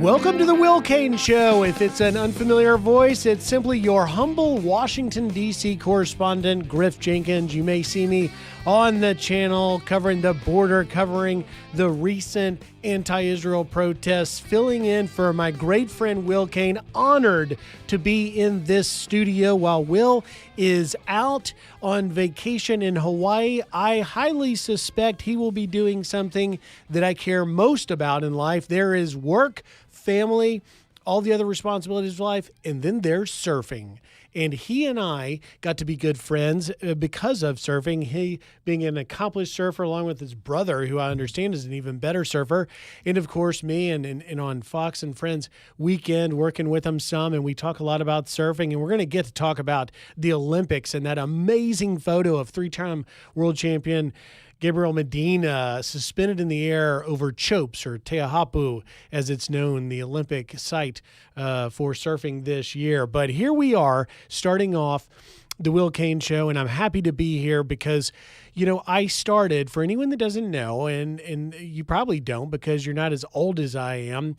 Welcome to the Will Cain Show. If it's an unfamiliar voice, it's simply your humble Washington, D.C. correspondent, Griff Jenkins. You may see me on the channel covering the border, covering the recent anti-Israel protests, filling in for my great friend Will Cain. Honored to be in this studio while Will is out on vacation in Hawaii. I highly suspect he will be doing something that I care most about in life. There is work, family, all the other responsibilities of life, and then there's surfing. And he and I got to be good friends because of surfing. He being an accomplished surfer along with his brother, who I understand is an even better surfer. And of course, me and on Fox and Friends weekend, working with him some. And we talk a lot about surfing. And we're going to get to talk about the Olympics and that amazing photo of three-time world champion Gabriel Medina suspended in the air over Chopes, or Teahapu, as it's known, the Olympic site for surfing this year. But here we are, starting off the Will Cain Show, and I'm happy to be here because, you know, I started, for anyone that doesn't know, and you probably don't because you're not as old as I am,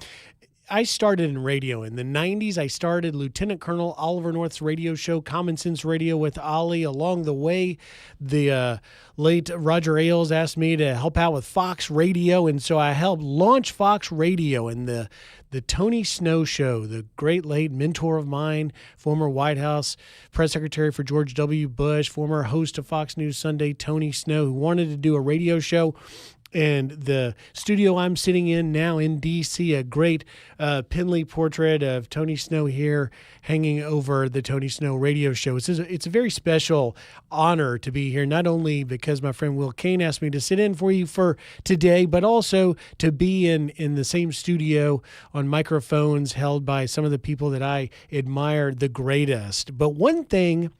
I started in radio. In the 90s, I started Lieutenant Colonel Oliver North's radio show, Common Sense Radio with Ollie. Along the way, the late Roger Ailes asked me to help out with Fox Radio, and so I helped launch Fox Radio and the Tony Snow Show, the great late mentor of mine, former White House press secretary for George W. Bush, former host of Fox News Sunday, Tony Snow, who wanted to do a radio show. And the studio I'm sitting in now in D.C., a great Penley portrait of Tony Snow here hanging over the Tony Snow radio show. It's a very special honor to be here, not only because my friend Will Cain asked me to sit in for you for today, but also to be in the same studio on microphones held by some of the people that I admire the greatest. But one thing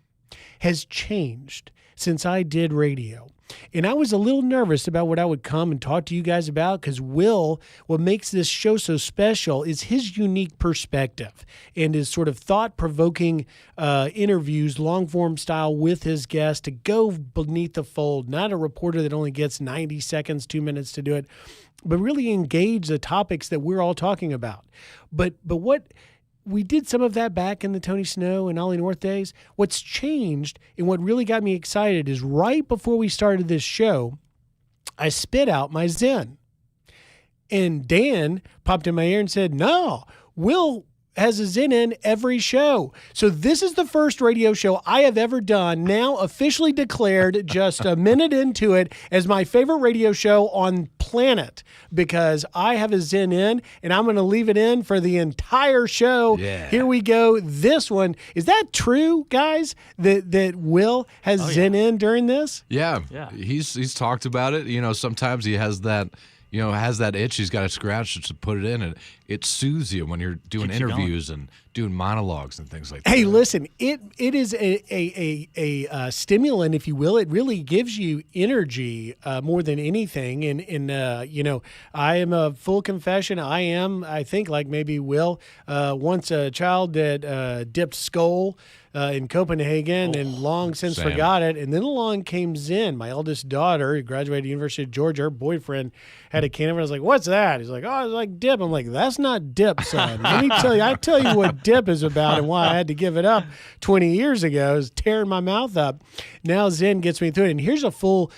has changed since I did radio. And I was a little nervous about what I would come and talk to you guys about because Will, what makes this show so special is his unique perspective and his sort of thought-provoking interviews, long-form style with his guests to go beneath the fold, not a reporter that only gets 90 seconds, 2 minutes to do it, but really engage the topics that we're all talking about. But what... We did some of that back in the Tony Snow and Ollie North days. What's changed and what really got me excited is right before we started this show, I spit out my Zen. And Dan popped in my ear and said, no, Will has a Zen in every show. So this is the first radio show I have ever done, now officially declared just a minute into it as my favorite radio show on planet, because I have a Zen in and I'm going to leave it in for the entire show. Yeah. Here we go. This one, is that true, guys, that Will has Zen in during this? Yeah. He's talked about it. You know, sometimes he has that, itch he's got to scratch to put it in, and it soothes you when you're doing interviews and doing monologues and things like that. Hey, listen, it is a stimulant, if you will. It really gives you energy more than anything. And I am a full confession. I think, like maybe Will, once a child that dipped skull in Copenhagen and long since forgot it. And then along came Zen, my eldest daughter, who graduated University of Georgia. Her boyfriend had a can of it. I was like, what's that? He's like, oh, it's like dip. I'm like, that's not dip, son. Let me tell you, I tell you what dip is about and why I had to give it up 20 years ago. Is tearing my mouth up. Now Zen gets me through it. And here's a full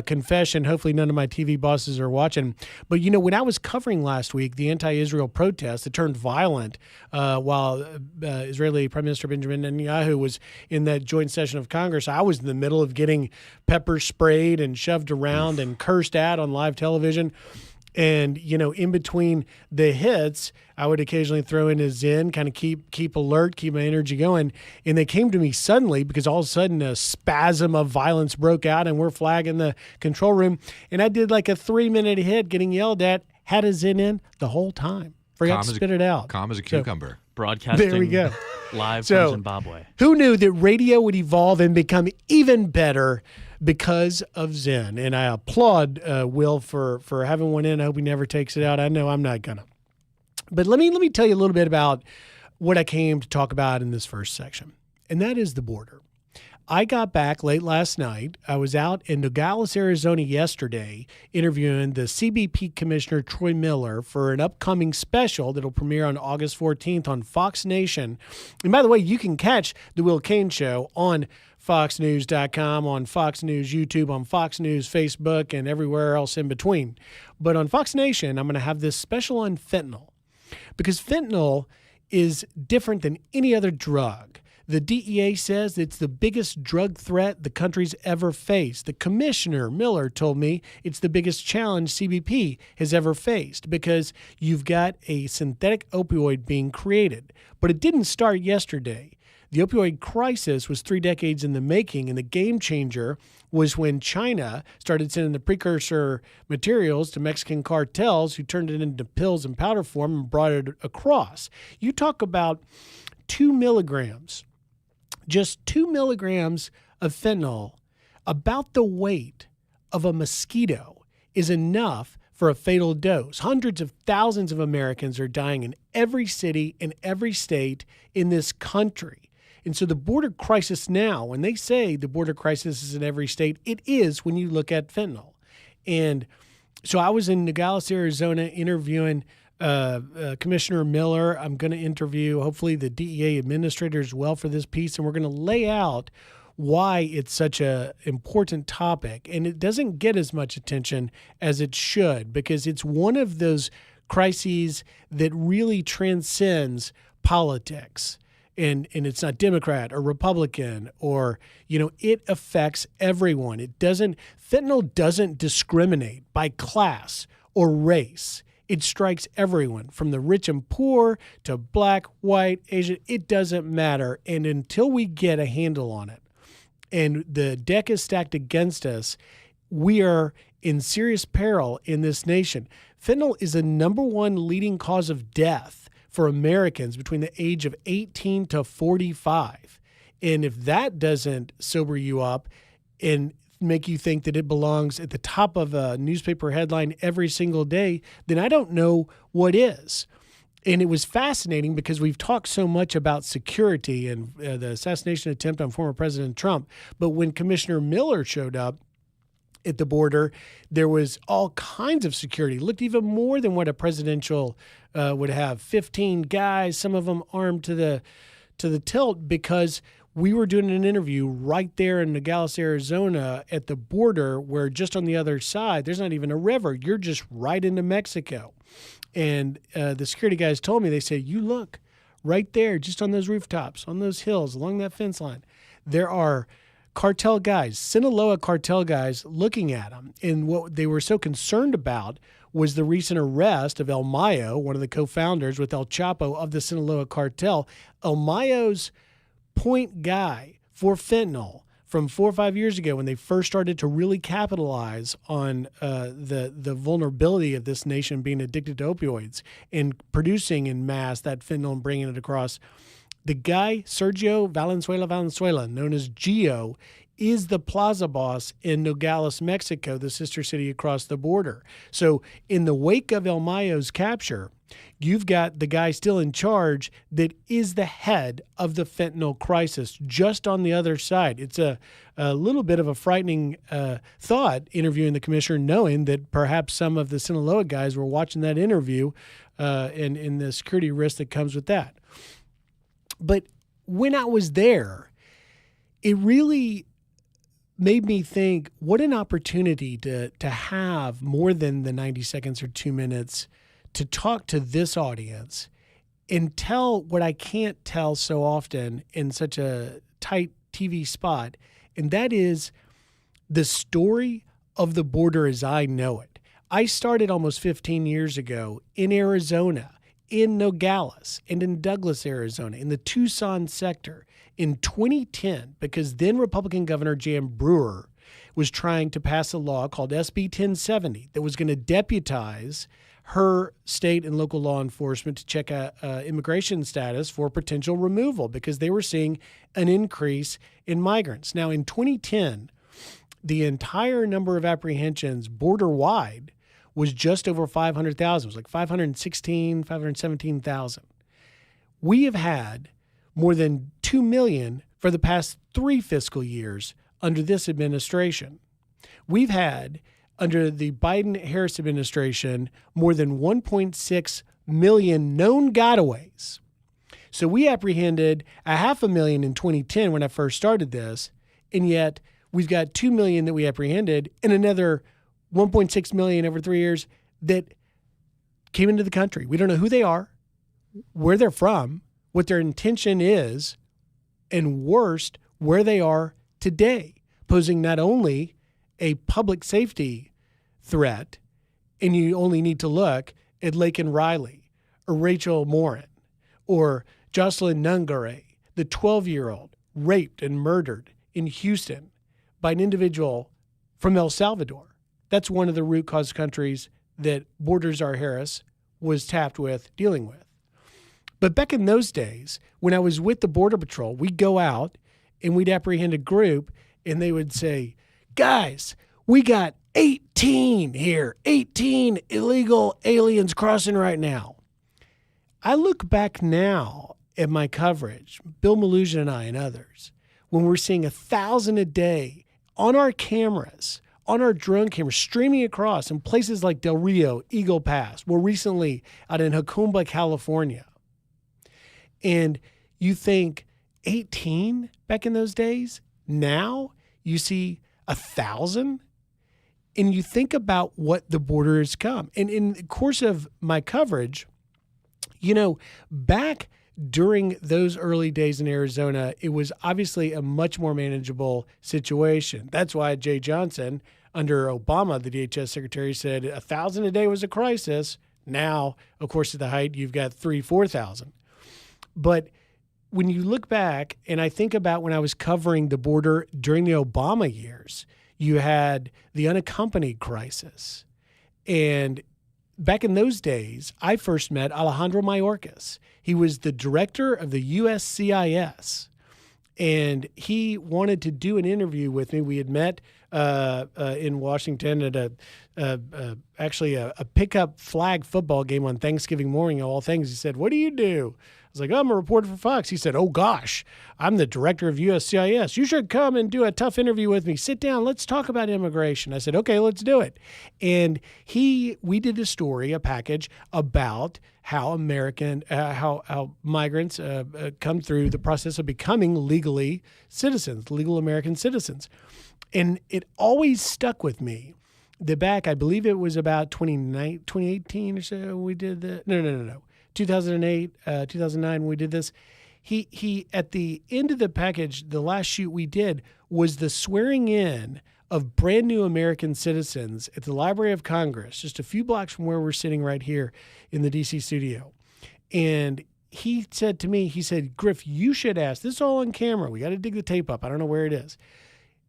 confession. Hopefully none of my TV bosses are watching. But, when I was covering last week the anti-Israel protests that turned violent while Israeli Prime Minister Benjamin Netanyahu was in that joint session of Congress, I was in the middle of getting pepper sprayed and shoved around and cursed at on live television. And, in between the hits, I would occasionally throw in a Zen, kind of keep alert, keep my energy going. And they came to me suddenly because all of a sudden a spasm of violence broke out and we're flagging the control room. And I did like a 3-minute hit getting yelled at, had a Zen in the whole time. Forgot to spit it out. Calm as a cucumber. Broadcasting there we go. Live from Zimbabwe. Who knew that radio would evolve and become even better because of Zen? And I applaud Will for having one in. I hope he never takes it out. I know I'm not gonna. But let me tell you a little bit about what I came to talk about in this first section, and that is the border. I got back late last night. I was out in Nogales, Arizona yesterday interviewing the CBP Commissioner Troy Miller for an upcoming special that'll premiere on August 14th on Fox Nation. And by the way, you can catch the Will Cain Show on FoxNews.com, on Fox News YouTube, on Fox News Facebook, and everywhere else in between. But on Fox Nation, I'm going to have this special on fentanyl, because fentanyl is different than any other drug. The DEA says it's the biggest drug threat the country's ever faced. The Commissioner, Miller, told me it's the biggest challenge CBP has ever faced because you've got a synthetic opioid being created. But it didn't start yesterday. The opioid crisis was 3 decades in the making, and the game changer was when China started sending the precursor materials to Mexican cartels, who turned it into pills and powder form and brought it across. You talk about 2 milligrams. Just 2 milligrams of fentanyl, about the weight of a mosquito, is enough for a fatal dose. Hundreds of thousands of Americans are dying in every city, in every state in this country. And so the border crisis now, when they say the border crisis is in every state, it is when you look at fentanyl. And so I was in Nogales, Arizona, interviewing Commissioner Miller. I'm going to interview, hopefully, the DEA administrator as well for this piece, and we're going to lay out why it's such a important topic. And it doesn't get as much attention as it should, because it's one of those crises that really transcends politics. And it's not Democrat or Republican, or, it affects everyone. Fentanyl doesn't discriminate by class or race. It strikes everyone, from the rich and poor to black, white, Asian. It doesn't matter. And until we get a handle on it and the deck is stacked against us, we are in serious peril in this nation. Fentanyl is the number one leading cause of death for Americans between the age of 18 to 45. And if that doesn't sober you up and make you think that it belongs at the top of a newspaper headline every single day, then I don't know what is. And it was fascinating because we've talked so much about security and the assassination attempt on former President Trump. But when Commissioner Miller showed up at the border, there was all kinds of security. It looked even more than what a presidential would have. 15 guys, some of them armed to the tilt, because we were doing an interview right there in Nogales, Arizona at the border, where just on the other side, there's not even a river. You're just right into Mexico. And the security guys told me, they said, you look right there, just on those rooftops, on those hills, along that fence line, there are cartel guys, Sinaloa cartel guys, looking at them. And what they were so concerned about was the recent arrest of El Mayo, one of the co-founders with El Chapo of the Sinaloa cartel. El Mayo's point guy for fentanyl from 4 or 5 years ago, when they first started to really capitalize on the vulnerability of this nation being addicted to opioids and producing in mass that fentanyl and bringing it across. The guy, Sergio Valenzuela, known as Gio, is the plaza boss in Nogales, Mexico, the sister city across the border. So in the wake of El Mayo's capture, you've got the guy still in charge that is the head of the fentanyl crisis just on the other side. It's a little bit of a frightening thought, interviewing the commissioner, knowing that perhaps some of the Sinaloa guys were watching that interview and the security risk that comes with that. But when I was there, it really made me think, what an opportunity to have more than the 90 seconds or 2 minutes to talk to this audience and tell what I can't tell so often in such a tight TV spot, and that is the story of the border as I know it. I started almost 15 years ago in Arizona, in Nogales, and in Douglas, Arizona, in the Tucson sector in 2010, because then Republican Governor Jan Brewer was trying to pass a law called SB 1070 that was going to deputize her state and local law enforcement to check immigration status for potential removal, because they were seeing an increase in migrants. Now, in 2010, the entire number of apprehensions border-wide was just over 500,000. It was like 517,000. We have had more than 2 million for the past 3 fiscal years under this administration. We've had, under the Biden-Harris administration, more than 1.6 million known gotaways. So we apprehended 500,000 in 2010 when I first started this, and yet we've got 2 million that we apprehended and another 1.6 million over 3 years that came into the country. We don't know who they are, where they're from, what their intention is, and worst, where they are today, posing not only a public safety threat, and you only need to look at Laken Riley or Rachel Morin or Jocelyn Nungare, the 12-year-old raped and murdered in Houston by an individual from El Salvador. That's one of the root cause countries that Borders R. Harris was tapped with dealing with. But back in those days, when I was with the Border Patrol, we'd go out and we'd apprehend a group and they would say, guys, we got 18 here, 18 illegal aliens crossing right now. I look back now at my coverage, Bill Malugin and I and others, when we're seeing 1,000 a day on our cameras, on our drone cameras, streaming across in places like Del Rio, Eagle Pass, more recently out in Jacumba, California. And you think 18 back in those days? Now you see 1,000? And you think about what the border has come. And in the course of my coverage, back during those early days in Arizona, it was obviously a much more manageable situation. That's why Jay Johnson, under Obama, the DHS secretary, said 1,000 a day was a crisis. Now, of course, at the height, you've got 4,000. But when you look back, and I think about when I was covering the border during the Obama years, you had the unaccompanied crisis. And back in those days, I first met Alejandro Mayorkas. He was the director of the USCIS, and he wanted to do an interview with me. We had met in Washington at actually a pickup flag football game on Thanksgiving morning, of all things. He said, "What do you do?" I was like, "I'm a reporter for Fox." He said, "Oh gosh, I'm the director of USCIS. You should come and do a tough interview with me. Sit down. Let's talk about immigration." I said, "Okay, let's do it." And we did a story, a package about how how migrants come through the process of becoming legal American citizens. And it always stuck with me. I believe it was about 2018 or so we did the, no. 2008, 2009, when we did this, he at the end of the package, the last shoot we did was the swearing in of brand new American citizens at the Library of Congress, just a few blocks from where we're sitting right here in the DC studio. And he said to me, "Griff, you should ask," this is all on camera, we got to dig the tape up, I don't know where it is.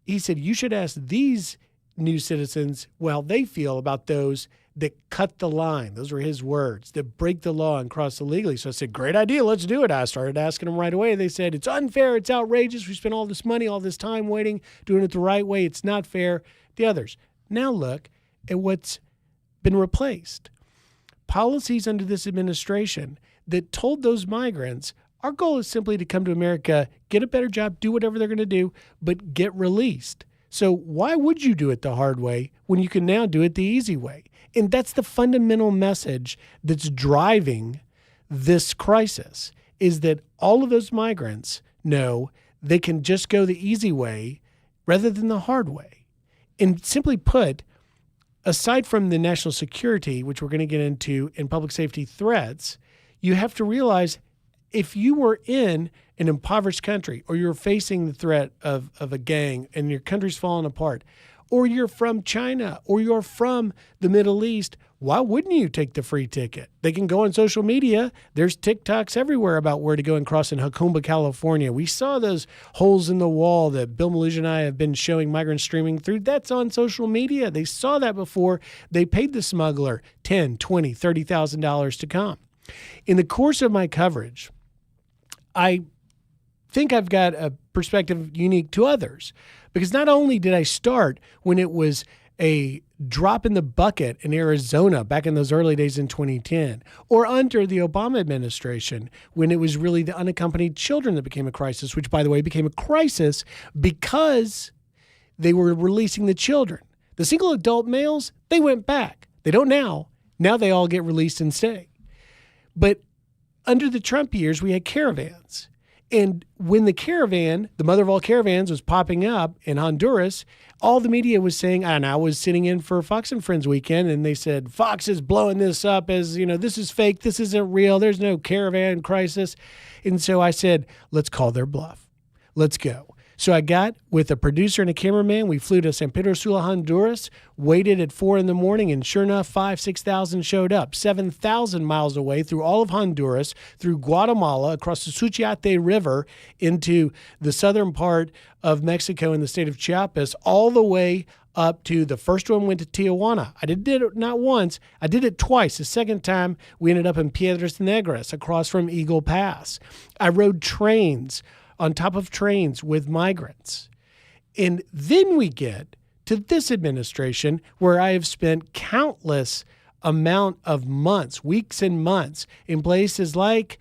He said, "You should ask these new citizens how they feel about those that cut the line." Those were his words, that break the law and cross illegally. So I said, "Great idea, let's do it." I started asking them right away. They said, "It's unfair, it's outrageous. We spent all this money, all this time waiting, doing it the right way. It's not fair." The others. Now look at what's been replaced. Policies under this administration that told those migrants, our goal is simply to come to America, get a better job, do whatever they're going to do, but get released. So why would you do it the hard way when you can now do it the easy way? And that's the fundamental message that's driving this crisis, is that all of those migrants know they can just go the easy way rather than the hard way. And simply put, aside from the national security, which we're going to get into, and public safety threats, you have to realize if you were in an impoverished country, or you're facing the threat of a gang and your country's falling apart, or you're from China, or you're from the Middle East, why wouldn't you take the free ticket? They can go on social media. There's TikToks everywhere about where to go and cross in Jacumba, California. We saw those holes in the wall that Bill Malugin and I have been showing migrants streaming through. That's on social media. They saw that before. They paid the smuggler $10,000, $20,000, $30,000 to come. In the course of my coverage, I think I've got a perspective unique to others, because not only did I start when it was a drop in the bucket in Arizona back in those early days in 2010, or under the Obama administration when it was really the unaccompanied children that became a crisis, which, by the way, became a crisis because they were releasing the children. The single adult males, they went back. They don't now. Now they all get released and stay. But under the Trump years, we had caravans. And when the caravan, the mother of all caravans, was popping up in Honduras, all the media was saying, and I was sitting in for Fox and Friends weekend, and they said, Fox is blowing this up as, this is fake, this isn't real, there's no caravan crisis. And so I said, let's call their bluff. Let's go. So I got with a producer and a cameraman. We flew to San Pedro Sula, Honduras, waited at 4 a.m, and sure enough, 6,000 showed up, 7,000 miles away through all of Honduras, through Guatemala, across the Suchiate River into the southern part of Mexico in the state of Chiapas, all the way up to the first one went to Tijuana. I did it not once. I did it twice. The second time, we ended up in Piedras Negras, across from Eagle Pass. I rode trains on top of trains with migrants. And then we get to this administration where I have spent countless amount of months, weeks and months, in places like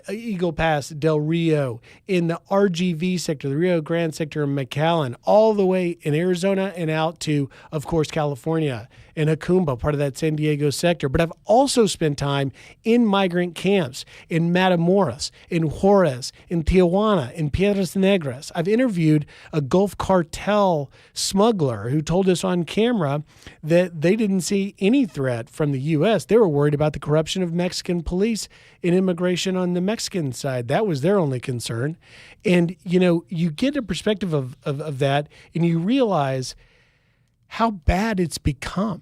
Eagle Pass, Del Rio, in the RGV sector, the Rio Grande sector in McAllen, all the way in Arizona and out to, of course, California and Jacumba, part of that San Diego sector. But I've also spent time in migrant camps in Matamoros, in Juarez, in Tijuana, in Piedras Negras. I've interviewed a Gulf cartel smuggler who told us on camera that they didn't see any threat from the U.S. They were worried about the corruption of Mexican police in immigration on the Mexican side. That was their only concern. And, you get a perspective of that, and you realize how bad it's become.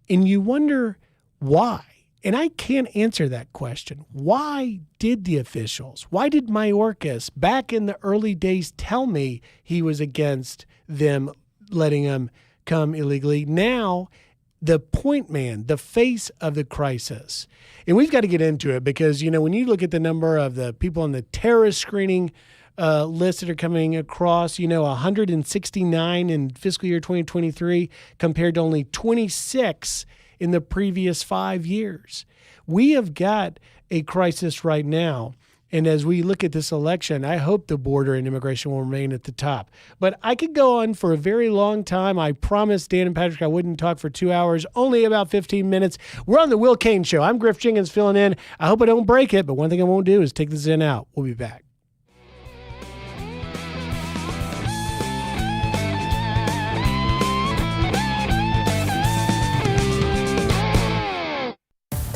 And you wonder why. And I can't answer that question. Why did the officials, why did Mayorkas back in the early days tell me he was against them letting them come illegally? Now, the point man, the face of the crisis. And we've got to get into it because, when you look at the number of the people on the terrorist screening lists that are coming across, 169 in fiscal year 2023 compared to only 26 in the previous 5 years. We have got a crisis right now. And as we look at this election, I hope the border and immigration will remain at the top. But I could go on for a very long time. I promised Dan and Patrick I wouldn't talk for 2 hours, only about 15 minutes. We're on the Will Cain Show. I'm Griff Jenkins filling in. I hope I don't break it, but one thing I won't do is take this in out. We'll be back.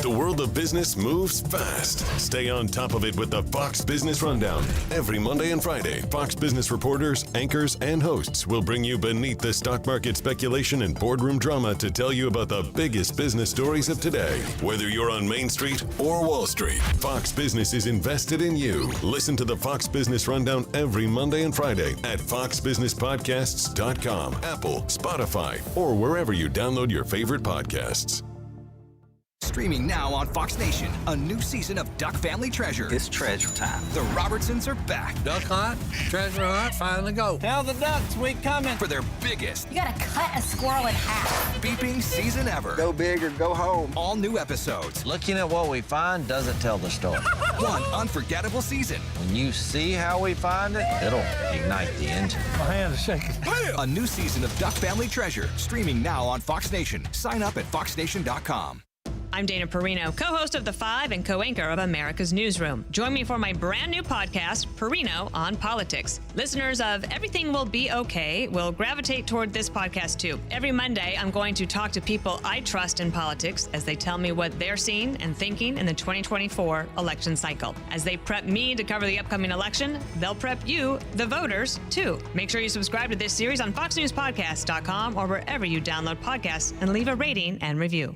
The world of business moves fast. Stay on top of it with the Fox Business Rundown. Every Monday and Friday, Fox Business reporters, anchors, and hosts will bring you beneath the stock market speculation and boardroom drama to tell you about the biggest business stories of today. Whether you're on Main Street or Wall Street, Fox Business is invested in you. Listen to the Fox Business Rundown every Monday and Friday at foxbusinesspodcasts.com, Apple, Spotify, or wherever you download your favorite podcasts. Streaming now on Fox Nation, a new season of Duck Family Treasure. It's treasure time. The Robertsons are back. Duck hunt, treasure hunt, finally go. Tell the ducks we coming. For their biggest, You gotta cut a squirrel in half. beeping season ever. Go big or go home. All new episodes. Looking at what we find doesn't tell the story. One unforgettable season. When you see how we find it, it'll ignite the engine. My hand is shaking. A new season of Duck Family Treasure, streaming now on Fox Nation. Sign up at foxnation.com. I'm Dana Perino, co-host of The Five and co-anchor of America's Newsroom. Join me for my brand new podcast, Perino on Politics. Listeners of Everything Will Be Okay will gravitate toward this podcast too. Every Monday, I'm going to talk to people I trust in politics as they tell me what they're seeing and thinking in the 2024 election cycle. As they prep me to cover the upcoming election, they'll prep you, the voters, too. Make sure you subscribe to this series on foxnewspodcast.com or wherever you download podcasts and leave a rating and review.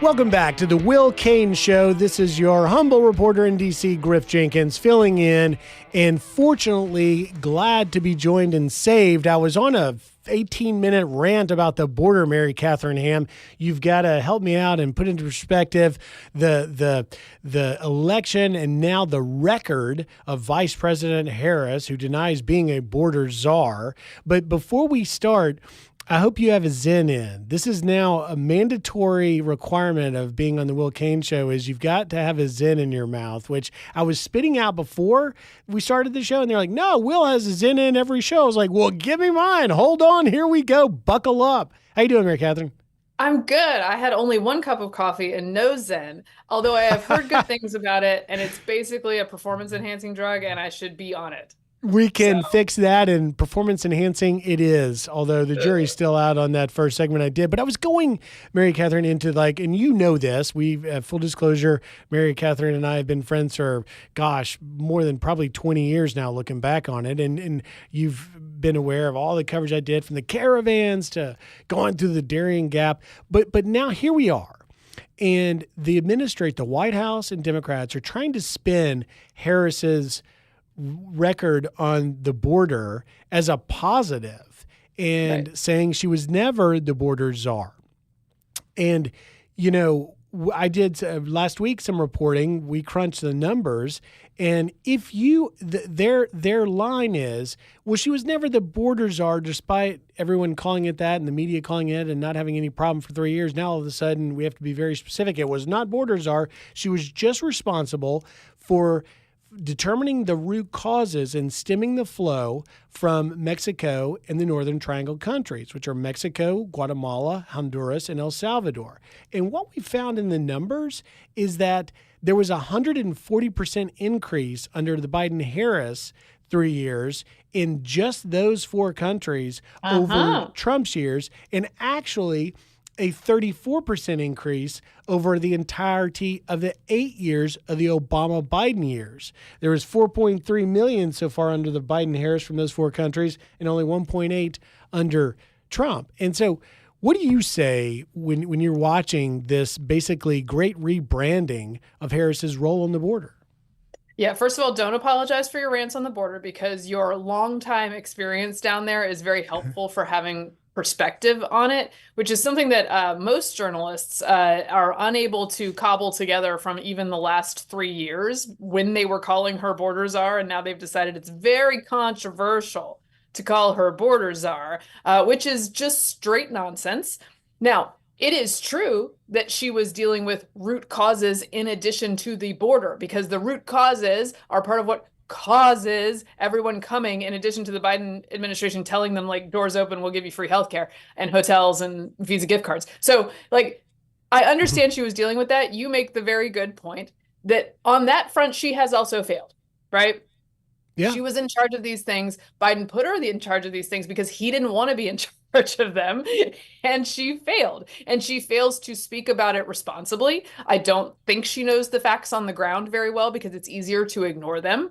Welcome back to the Will Cain Show. This is your humble reporter in D.C., Griff Jenkins, filling in, and fortunately glad to be joined and saved. I was on a 18-minute rant about the border, Mary Katherine Ham. You've got to help me out and put into perspective the election and now the record of Vice President Harris, who denies being a border czar. But before we start, I hope you have a Zen in. This is now a mandatory requirement of being on the Will Cain Show is you've got to have a Zen in your mouth, which I was spitting out before we started the show. And they're like, no, Will has a Zen in every show. I was like, well, give me mine. Hold on. Here we go. Buckle up. How you doing, Mary Katherine? I'm good. I had only 1 cup of coffee and no Zen, although I have heard good things about it. And it's basically a performance enhancing drug and I should be on it. We can fix that, and performance enhancing it is, although the jury's still out on that first segment I did. But I was going, Mary Katherine, into and you know this, full disclosure, Mary Katherine and I have been friends for, more than probably 20 years now looking back on it. And you've been aware of all the coverage I did from the caravans to going through the Darien Gap. But now here we are. And the White House and Democrats are trying to spin Harris's record on the border as a positive and saying she was never the border czar. And, I did last week some reporting. We crunched the numbers. And if their line is, well, she was never the border czar, despite everyone calling it that and the media calling it and not having any problem for 3 years. Now, all of a sudden, we have to be very specific. It was not border czar. She was just responsible for determining the root causes and stemming the flow from Mexico and the Northern Triangle countries, which are Mexico, Guatemala, Honduras, and El Salvador. And what we found in the numbers is that there was a 140% increase under the Biden-Harris 3 years in just those 4 countries over Trump's years, and actually a 34% increase over the entirety of the 8 years of the Obama-Biden years. There was 4.3 million so far under the Biden-Harris from those 4 countries and only 1.8 under Trump. And so what do you say when you're watching this basically great rebranding of Harris's role on the border? Yeah, first of all, don't apologize for your rants on the border because your longtime experience down there is very helpful for having perspective on it, which is something that most journalists are unable to cobble together from even the last 3 years when they were calling her border czar, and now they've decided it's very controversial to call her border czar, which is just straight nonsense. Now, it is true that she was dealing with root causes in addition to the border, because the root causes are part of what causes everyone coming, in addition to the Biden administration telling them, like, doors open, we'll give you free healthcare and hotels and Visa gift cards. So, like, I understand she was dealing with that. You make the very good point that on that front, she has also failed, right? Yeah. She was in charge of these things. Biden put her in charge of these things because he didn't want to be in charge of them. And she failed. And she fails to speak about it responsibly. I don't think she knows the facts on the ground very well because it's easier to ignore them.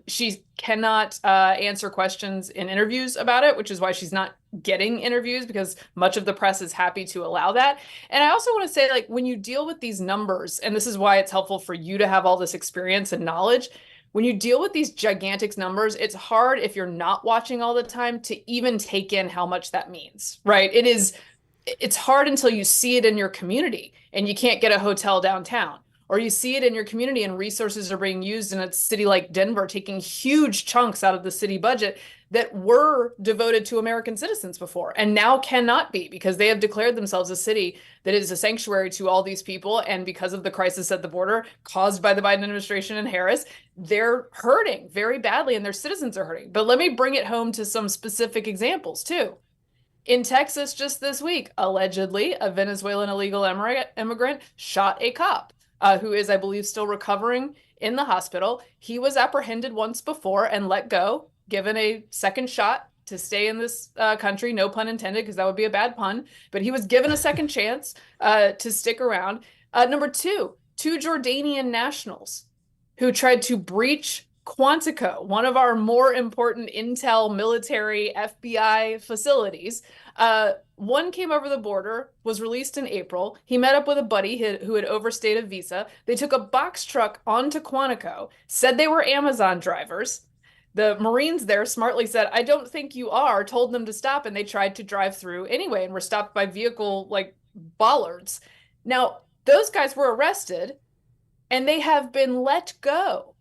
She cannot answer questions in interviews about it, which is why she's not getting interviews, because much of the press is happy to allow that. And I also want to say, like, when you deal with these numbers, and this is why it's helpful for you to have all this experience and knowledge, when you deal with these gigantic numbers, it's hard if you're not watching all the time to even take in how much that means, right? It's hard until you see it in your community and you can't get a hotel downtown, or you see it in your community and resources are being used in a city like Denver, taking huge chunks out of the city budget that were devoted to American citizens before and now cannot be, because they have declared themselves a city that is a sanctuary to all these people. And because of the crisis at the border caused by the Biden administration and Harris, they're hurting very badly and their citizens are hurting. But let me bring it home to some specific examples too. In Texas just this week, allegedly, a Venezuelan illegal immigrant shot a cop who is, I believe, still recovering in the hospital. He was apprehended once before and let go, given a second shot to stay in this country, no pun intended, because that would be a bad pun, but he was given a second chance to stick around. Number two Jordanian nationals who tried to breach Quantico, one of our more important intel, military, FBI facilities. One came over the border, was released in April. He met up with a buddy who had overstayed a visa. They took a box truck onto Quantico, said they were Amazon drivers. The Marines there smartly said, I don't think you are, told them to stop, and they tried to drive through anyway and were stopped by vehicle like bollards. Now, those guys were arrested and they have been let go.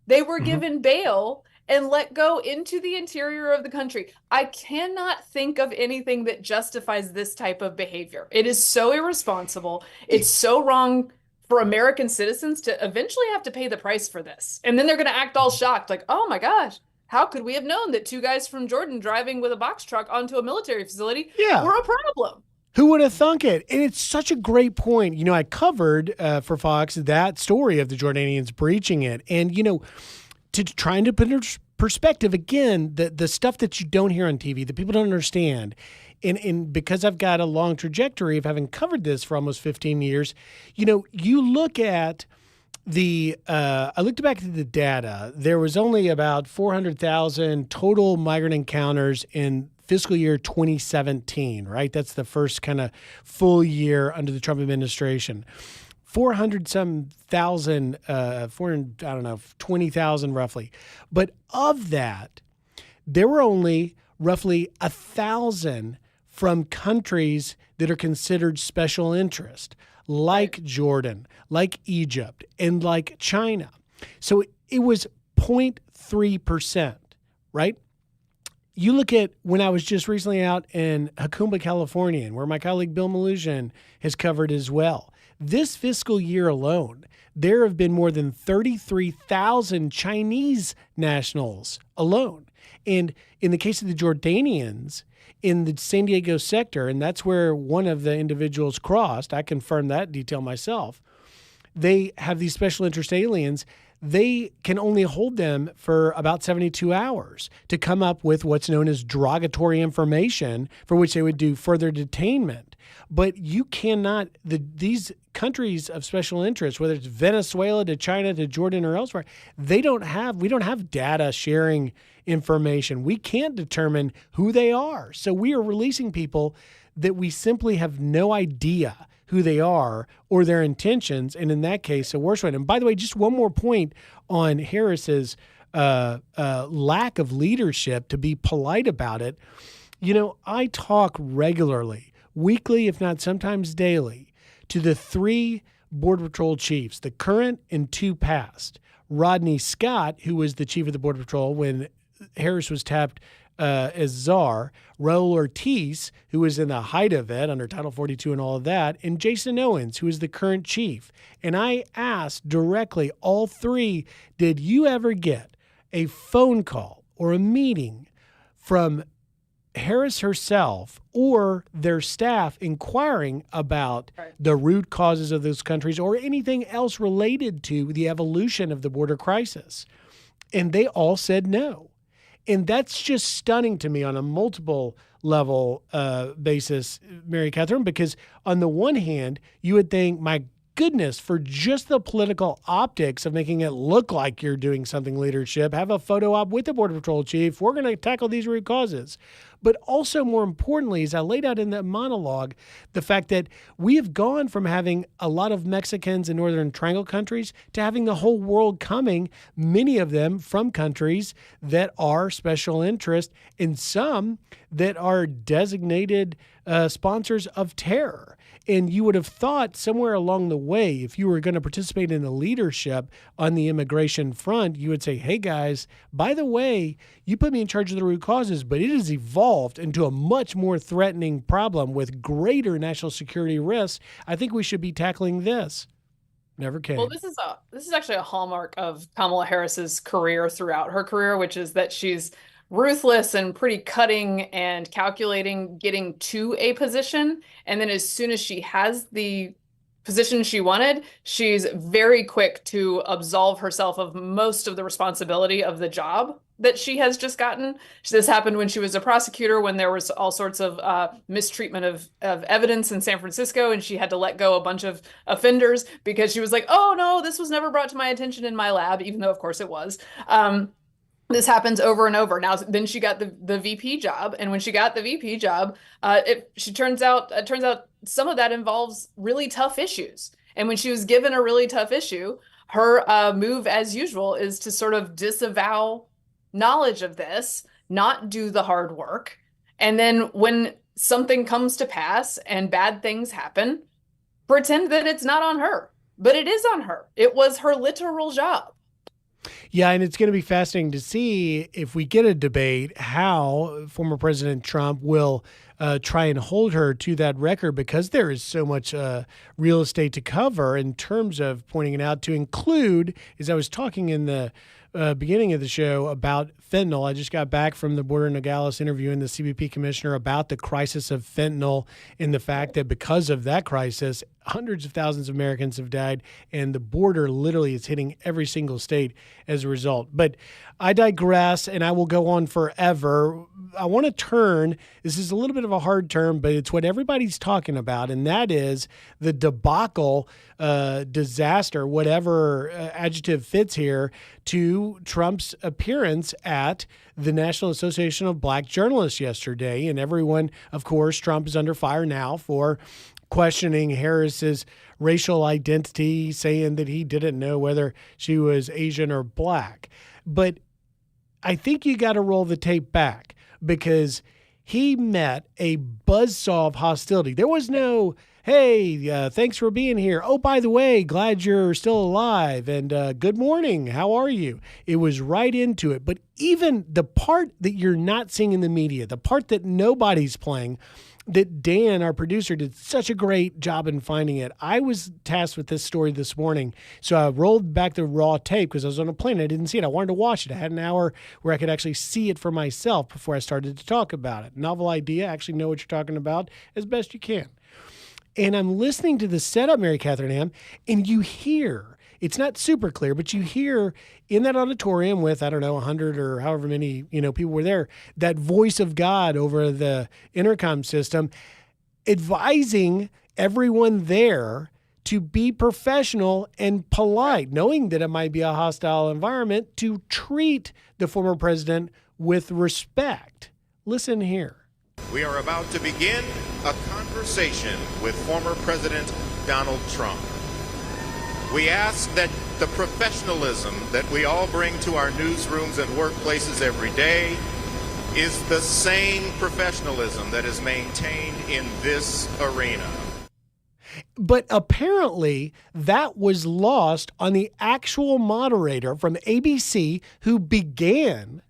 They were given bail and let go into the interior of the country. I cannot think of anything that justifies this type of behavior. It is so irresponsible. It's so wrong for American citizens to eventually have to pay the price for this. And then they're going to act all shocked, like, oh my gosh, how could we have known that two guys from Jordan driving with a box truck onto a military facility were a problem? Who would have thunk it? And it's such a great point. You know, I covered for Fox that story of the Jordanians breaching it. And, you know, to trying to put in perspective, again, the stuff that you don't hear on TV, that people don't understand, and because I've got a long trajectory of having covered this for almost 15 years, you know, you look at I looked back at the data. There was only about 400,000 total migrant encounters in fiscal year 2017, right? That's the first kind of full year under the Trump administration. 20,000 roughly. But of that, there were only roughly 1,000 from countries that are considered special interest, like Jordan, like Egypt, and like China. So it was 0.3%, right? You look at when I was just recently out in Jacumba, California, where my colleague Bill Malusian has covered as well. This fiscal year alone, there have been more than 33,000 Chinese nationals alone. And in the case of the Jordanians, in the San Diego sector, and that's where one of the individuals crossed, I confirmed that detail myself, they have these special interest aliens. They can only hold them for about 72 hours to come up with what's known as derogatory information for which they would do further detainment. But you cannot, these countries of special interest, whether it's Venezuela to China to Jordan or elsewhere, we don't have data sharing information. We can't determine who they are. So we are releasing people that we simply have no idea who they are or their intentions, and in that case, a worse one. And by the way, just one more point on Harris's lack of leadership, to be polite about it. You know, I talk regularly, weekly, if not sometimes daily, to the 3 Border Patrol chiefs, the current and 2 past. Rodney Scott, who was the chief of the Border Patrol when Harris was tapped as czar, Raul Ortiz, who was in the height of it under Title 42 and all of that, and Jason Owens, who is the current chief. And I asked directly all 3, did you ever get a phone call or a meeting from Harris herself or their staff inquiring about the root causes of those countries or anything else related to the evolution of the border crisis? And they all said no. And that's just stunning to me on a multiple level basis, Mary Catherine, because on the one hand, you would think, my goodness, for just the political optics of making it look like you're doing something leadership, have a photo op with the Border Patrol chief. We're going to tackle these root causes. But also, more importantly, as I laid out in that monologue, the fact that we have gone from having a lot of Mexicans in Northern Triangle countries to having the whole world coming, many of them from countries that are special interest and some that are designated sponsors of terror. And you would have thought somewhere along the way, if you were going to participate in the leadership on the immigration front, you would say, hey, guys, by the way, you put me in charge of the root causes, but it has evolved into a much more threatening problem with greater national security risks. I think we should be tackling this. Never came. Well, this is actually a hallmark of Kamala Harris's career throughout her career, which is that she's ruthless and pretty cutting and calculating getting to a position. And then as soon as she has the position she wanted, she's very quick to absolve herself of most of the responsibility of the job that she has just gotten. This happened when she was a prosecutor, when there was all sorts of mistreatment of evidence in San Francisco, and she had to let go a bunch of offenders because she was like, oh no, this was never brought to my attention in my lab, even though of course it was. This happens over and over. Now, then she got the VP job, and when she got the VP job, it turns out some of that involves really tough issues. And when she was given a really tough issue, her move, as usual, is to sort of disavow knowledge of this, not do the hard work. And then when something comes to pass and bad things happen, pretend that it's not on her. But it is on her. It was her literal job. Yeah, and it's going to be fascinating to see if we get a debate how former President Trump will try and hold her to that record, because there is so much real estate to cover in terms of pointing it out, to include, as I was talking in the beginning of the show about fentanyl. I just got back from the Border Nogales interviewing the CBP commissioner about the crisis of fentanyl and the fact that because of that crisis, hundreds of thousands of Americans have died, and the border literally is hitting every single state as a result. But I digress, and I will go on forever. I want to turn, this is a little bit of a hard term, but it's what everybody's talking about, and that is the debacle, disaster, whatever adjective fits here, to Trump's appearance at the National Association of Black Journalists yesterday. And everyone, of course, Trump is under fire now for questioning Harris's racial identity, saying that he didn't know whether she was Asian or black. But I think you got to roll the tape back, because he met a buzzsaw of hostility. There was no, hey, thanks for being here. Oh, by the way, glad you're still alive. And good morning. How are you? It was right into it. But even the part that you're not seeing in the media, the part that nobody's playing, that Dan, our producer, did such a great job in finding it. I was tasked with this story this morning, so I rolled back the raw tape because I was on a plane. I didn't see it. I wanted to watch it. I had an hour where I could actually see it for myself before I started to talk about it. Novel idea. Actually know what you're talking about as best you can. And I'm listening to the setup, Mary Katherine Ham, and you hear, it's not super clear, but you hear in that auditorium with, I don't know, 100 or however many, people were there, that voice of God over the intercom system advising everyone there to be professional and polite, knowing that it might be a hostile environment, to treat the former president with respect. Listen here. We are about to begin a conversation with former President Donald Trump. We ask that the professionalism that we all bring to our newsrooms and workplaces every day is the same professionalism that is maintained in this arena. But apparently that was lost on the actual moderator from ABC who began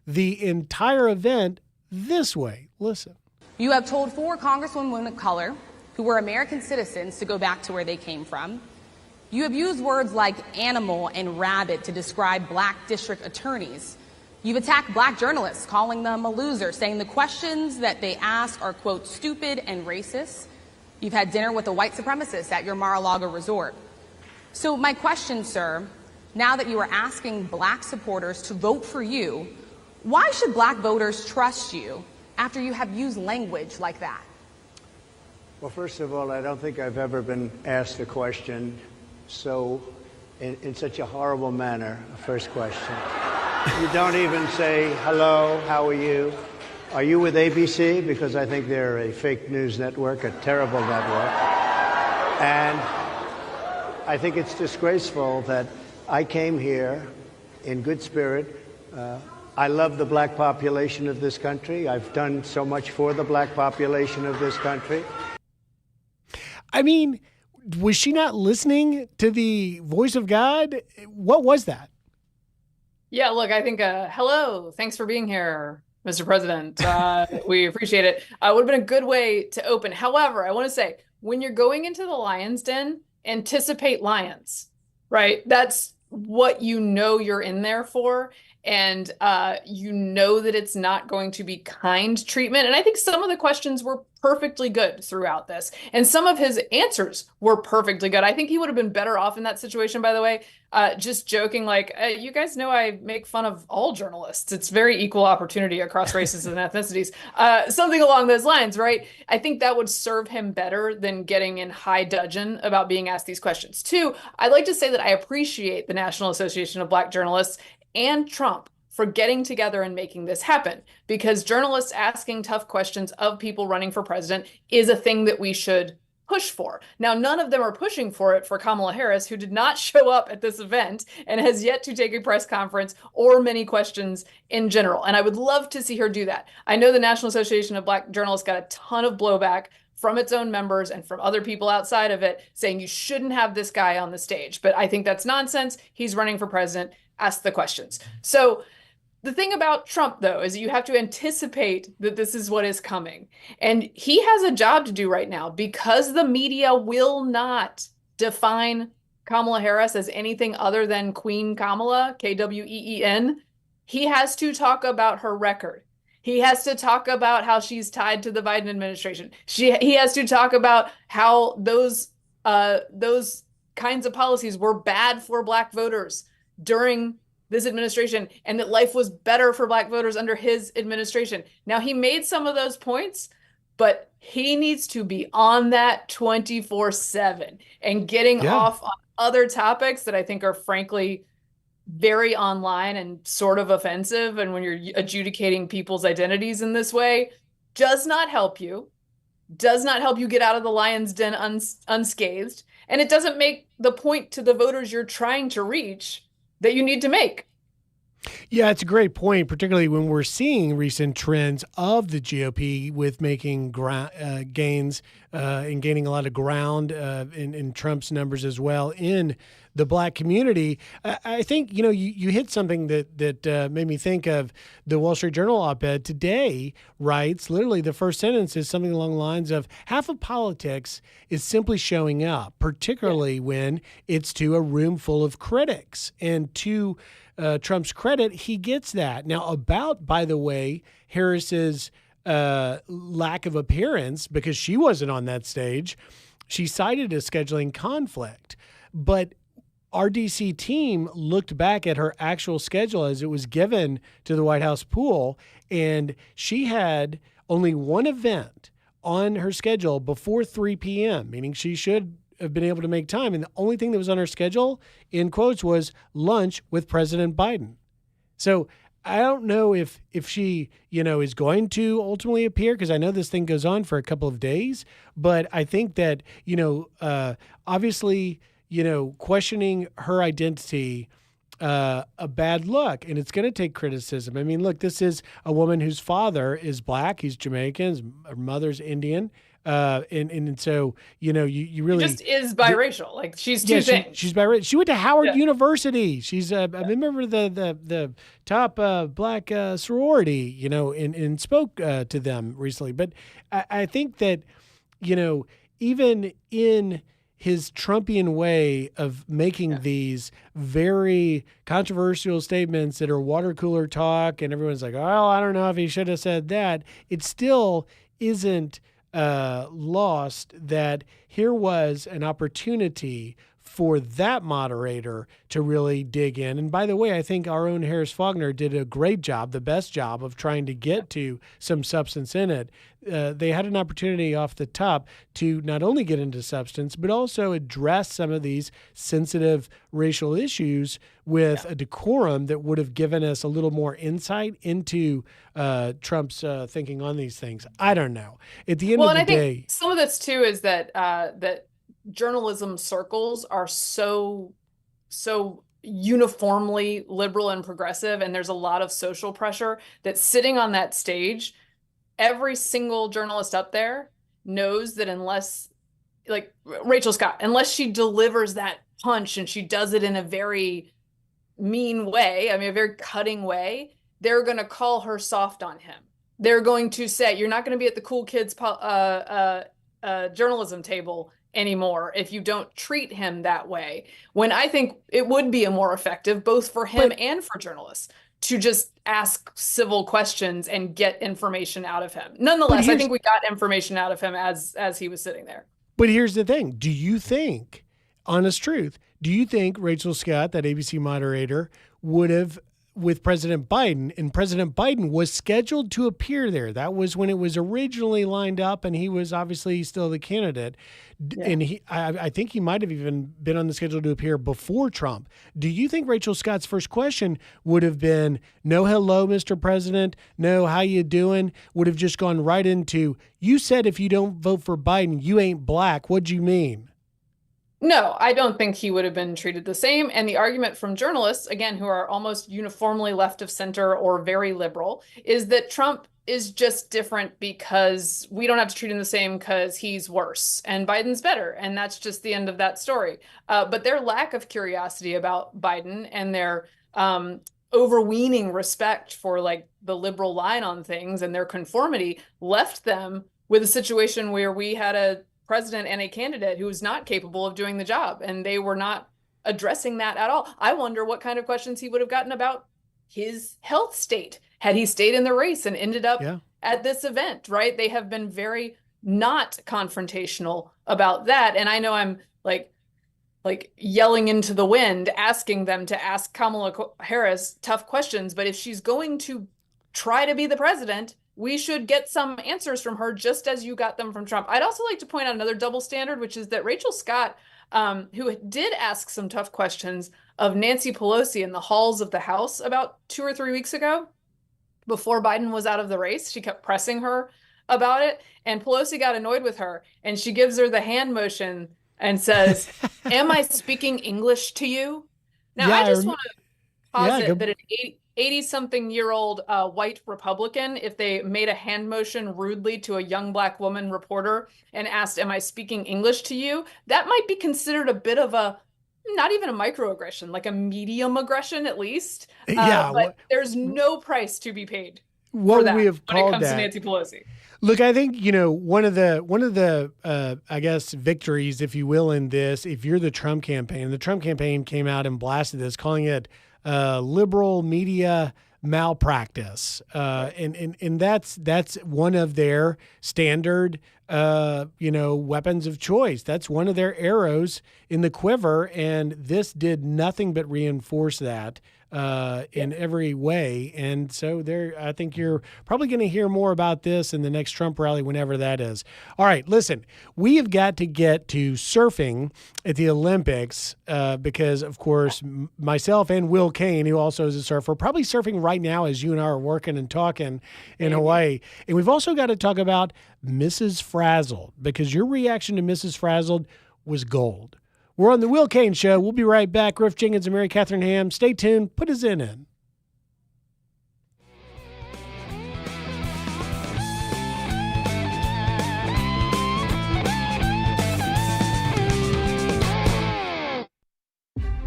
the entire event this way. Listen. You have told 4 congresswomen of color who were American citizens to go back to where they came from. You have used words like animal and rabbit to describe black district attorneys. You've attacked black journalists, calling them a loser, saying the questions that they ask are, quote, stupid and racist. You've had dinner with a white supremacist at your Mar-a-Lago resort. So my question, sir, now that you are asking black supporters to vote for you, why should black voters trust you after you have used language like that? Well, first of all, I don't think I've ever been asked a question so in such a horrible manner. First question. You don't even say, hello, how are you? Are you with ABC? Because I think they're a fake news network, a terrible network. And I think it's disgraceful that I came here in good spirit. I love the black population of this country. I've done so much for the black population of this country. I mean, was she not listening to the voice of God? What was that? Yeah, look, I think, hello, thanks for being here, Mr. President. We appreciate it. Would have been a good way to open. However, I want to say, when you're going into the lion's den, anticipate lions, right? That's what you're in there for. And you know that it's not going to be kind treatment. And I think some of the questions were perfectly good throughout this. And some of his answers were perfectly good. I think he would have been better off in that situation, by the way. Just joking, like, you guys know I make fun of all journalists. It's very equal opportunity across races and ethnicities. Something along those lines, right? I think that would serve him better than getting in high dudgeon about being asked these questions. 2, I'd like to say that I appreciate the National Association of Black Journalists and Trump for getting together and making this happen, because journalists asking tough questions of people running for president is a thing that we should push for. Now, none of them are pushing for it for Kamala Harris, who did not show up at this event and has yet to take a press conference or many questions in general. And I would love to see her do that. I know the National Association of Black Journalists got a ton of blowback from its own members and from other people outside of it saying you shouldn't have this guy on the stage. But I think that's nonsense. He's running for president. Ask the questions. So the thing about Trump, though, is you have to anticipate that this is what is coming. And he has a job to do right now because the media will not define Kamala Harris as anything other than Queen Kamala, Kween. He has to talk about her record. He has to talk about how she's tied to the Biden administration. He has to talk about how those kinds of policies were bad for Black voters during this administration, and that life was better for Black voters under his administration. Now, he made some of those points, but he needs to be on that 24/7 and getting off on other topics that I think are frankly very online and sort of offensive. And when you're adjudicating people's identities in this way, does not help you get out of the lion's den unscathed. And it doesn't make the point to the voters you're trying to reach that you need to make. Yeah, it's a great point, particularly when we're seeing recent trends of the GOP with making gains and gaining a lot of ground in Trump's numbers as well in the Black community. I think, you hit something that made me think of the Wall Street Journal op-ed today. Writes, literally the first sentence is something along the lines of half of politics is simply showing up, particularly when it's to a room full of critics. And to Trump's credit, he gets that. Now, by the way, Harris's lack of appearance, because she wasn't on that stage, she cited a scheduling conflict. But our DC team looked back at her actual schedule as it was given to the White House pool, and she had only one event on her schedule before 3 p.m., meaning she should have been able to make time. And the only thing that was on her schedule, in quotes, was lunch with President Biden. So I don't know if she, is going to ultimately appear, because I know this thing goes on for a couple of days. But I think that, obviously, questioning her identity, a bad look, and it's going to take criticism. I mean, look, this is a woman whose father is Black. He's Jamaican. Her mother's Indian. And so, you really she just is biracial. Like she's two things. She's biracial. She went to Howard University. She's a member of the top Black sorority, and spoke to them recently. But I think that, even in his Trumpian way of making these very controversial statements that are water cooler talk, and everyone's like, oh, I don't know if he should have said that, it still isn't lost that here was an opportunity for that moderator to really dig in. And by the way, I think our own Harris Faulkner did a great job, the best job of trying to get to some substance in it. They had an opportunity off the top to not only get into substance, but also address some of these sensitive racial issues with a decorum that would have given us a little more insight into Trump's thinking on these things. I don't know. At the end of the day, I think some of this too is that that journalism circles are so uniformly liberal and progressive, and there's a lot of social pressure that sitting on that stage, every single journalist up there knows that unless, like Rachel Scott, unless she delivers that punch and she does it in a very mean way, a very cutting way, they're going to call her soft on him. They're going to say, you're not going to be at the cool kids journalism table anymore if you don't treat him that way. When I think it would be a more effective, both for him and for journalists, to just ask civil questions and get information out of him. Nonetheless, I think we got information out of him as he was sitting there. But here's the thing. Do you think, honest truth, do you think Rachel Scott, that ABC moderator, would have with President Biden, and President Biden was scheduled to appear there. That was when it was originally lined up, and he was obviously still the candidate. Yeah. And I think he might have even been on the schedule to appear before Trump. Do you think Rachel Scott's first question would have been, no, hello, Mr. President, no, how you doing? Would have just gone right into, you said if you don't vote for Biden, you ain't black. What'd you mean? No, I don't think he would have been treated the same. And the argument from journalists, again, who are almost uniformly left of center or very liberal, is that Trump is just different because we don't have to treat him the same because he's worse and Biden's better. And that's just the end of that story. But their lack of curiosity about Biden and their overweening respect for like the liberal line on things and their conformity left them with a situation where we had a president and a candidate who was not capable of doing the job, and they were not addressing that at all. I wonder what kind of questions he would have gotten about his health state had he stayed in the race and ended up at this event, right? They have been very not confrontational about that. And I know I'm like yelling into the wind, asking them to ask Kamala Harris tough questions, but if she's going to try to be the president, we should get some answers from her just as you got them from Trump. I'd also like to point out another double standard, which is that Rachel Scott, who did ask some tough questions of Nancy Pelosi in the halls of the House about 2 or 3 weeks ago, before Biden was out of the race, she kept pressing her about it. And Pelosi got annoyed with her, and she gives her the hand motion and says, am I speaking English to you? Now, I just want to posit that an 80-something-year-old white Republican, if they made a hand motion rudely to a young black woman reporter and asked, am I speaking English to you? That might be considered a bit of a, not even a microaggression, like a medium aggression at least. But there's no price to be paid for that when it comes to Nancy Pelosi. Look, I think, one of the I guess, victories, if you will, in this, if you're the Trump campaign came out and blasted this, calling it liberal media malpractice. And that's one of their standard, weapons of choice. That's one of their arrows in the quiver. And this did nothing but reinforce that in every way. And so I think you're probably going to hear more about this in the next Trump rally, whenever that is. All right, listen, we have got to get to surfing at the Olympics because, of course, myself and Will Cain, who also is a surfer, probably surfing right now as you and I are working and talking in Hawaii. And we've also got to talk about Mrs. Frazzled, because your reaction to Mrs. Frazzled was gold. We're on the Will Cain Show. We'll be right back. Griff Jenkins and Mary Katherine Ham. Stay tuned. Put us in.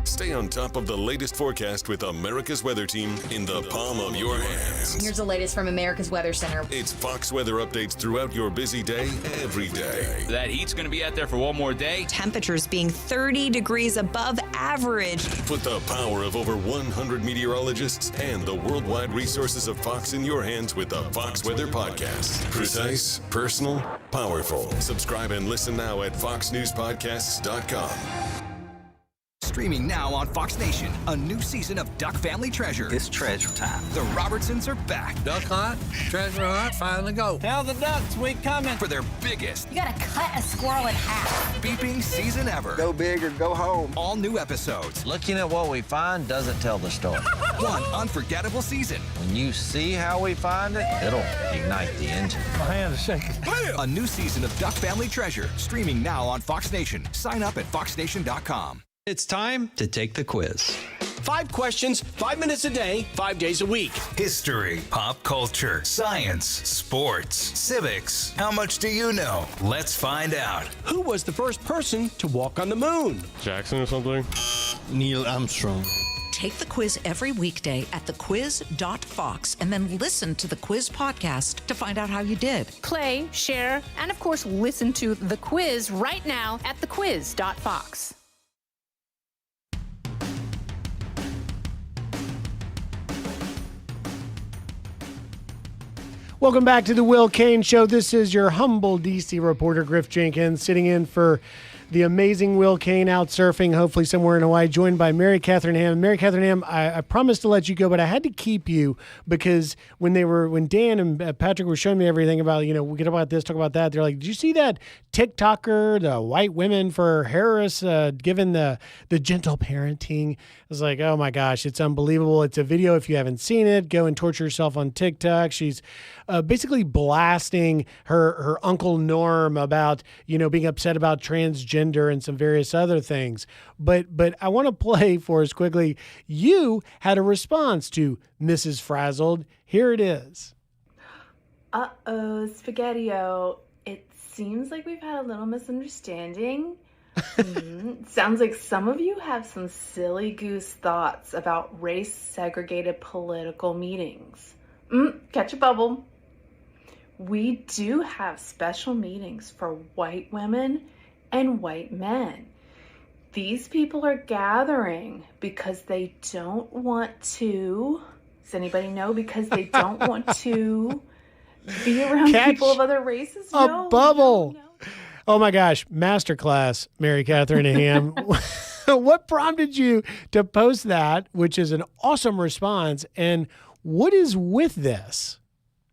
Stay on top of the latest forecast with America's Weather Team in the palm of your hands. Here's the latest from America's Weather Center. It's Fox weather updates throughout your busy day, every day. That heat's going to be out there for one more day. Temperatures being 30 degrees above average. Put the power of over 100 meteorologists and the worldwide resources of Fox in your hands with the Fox Weather Podcast. Precise, personal, powerful. Subscribe and listen now at foxnewspodcasts.com. Streaming now on Fox Nation, a new season of Duck Family Treasure. It's treasure time. The Robertsons are back. Duck hunt, treasure hunt, finally go. Tell the ducks we coming. For their biggest, You gotta cut a squirrel in half. beeping season ever. Go big or go home. All new episodes. Looking at what we find doesn't tell the story. One unforgettable season. When you see how we find it, it'll ignite the engine. My hand is shaking. A new season of Duck Family Treasure. Streaming now on Fox Nation. Sign up at foxnation.com. It's time to take the quiz. 5 questions, 5 minutes a day, 5 days a week. History, pop culture, science, sports, civics. How much do you know? Let's find out. Who was the first person to walk on the moon? Jackson or something? Neil Armstrong. Take the quiz every weekday at thequiz.fox and then listen to the quiz podcast to find out how you did. Play, share, and of course, listen to the quiz right now at thequiz.fox. Welcome back to the Will Cain Show. This is your humble D.C. reporter, Griff Jenkins, sitting in for the amazing Will Cain out surfing, hopefully somewhere in Hawaii, joined by Mary Katherine Ham. Mary Katherine Ham, I promised to let you go, but I had to keep you because when Dan and Patrick were showing me everything about, we get about this, talk about that, they're like, did you see that TikToker, the white women for Harris, given the gentle parenting? I was like, oh my gosh, it's unbelievable. It's a video. If you haven't seen it, go and torture yourself on TikTok. She's basically blasting her Uncle Norm about, being upset about transgender and some various other things. But I want to play for us quickly. You had a response to Mrs. Frazzled. Here it is. Uh-oh, Spaghetti-O. It seems like we've had a little misunderstanding. Sounds like some of you have some silly goose thoughts about race-segregated political meetings. Catch a bubble. We do have special meetings for white women and white men. These people are gathering because they don't want to, does anybody know, because they don't want to be around people of other races? A bubble. No. Oh my gosh, masterclass, Mary Katherine Ham. What prompted you to post that, which is an awesome response, and what is with this?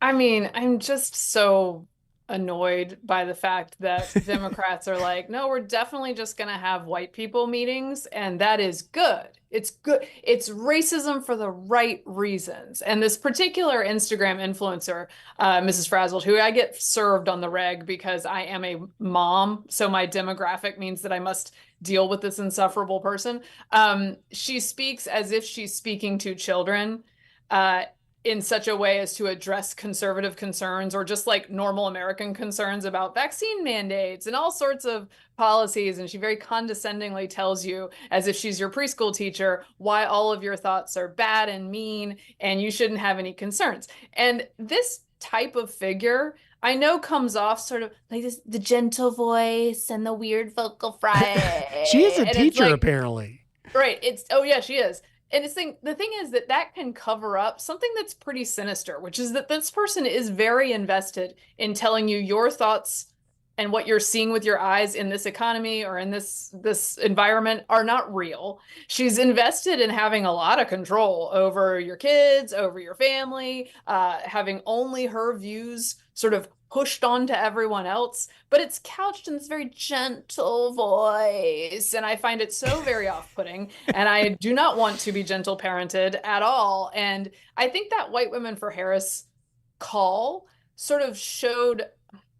I mean, I'm just so annoyed by the fact that Democrats are like, no, we're definitely just going to have white people meetings, and that is good. It's good. It's racism for the right reasons. And this particular Instagram influencer, Mrs. Frazzled, who I get served on the reg because I am a mom, so my demographic means that I must deal with this insufferable person. She speaks as if she's speaking to children, in such a way as to address conservative concerns or just like normal American concerns about vaccine mandates and all sorts of policies. And she very condescendingly tells you, as if she's your preschool teacher, why all of your thoughts are bad and mean and you shouldn't have any concerns. And this type of figure, I know, comes off sort of like this, the gentle voice and the weird vocal fry. She is a teacher, apparently. Right. She is. And the thing is that can cover up something that's pretty sinister, which is that this person is very invested in telling you your thoughts and what you're seeing with your eyes in this economy or in this environment are not real. She's invested in having a lot of control over your kids, over your family, having only her views sort of pushed onto everyone else, but it's couched in this very gentle voice. And I find it so very off-putting. And I do not want to be gentle parented at all. And I think that White Women for Harris call sort of showed,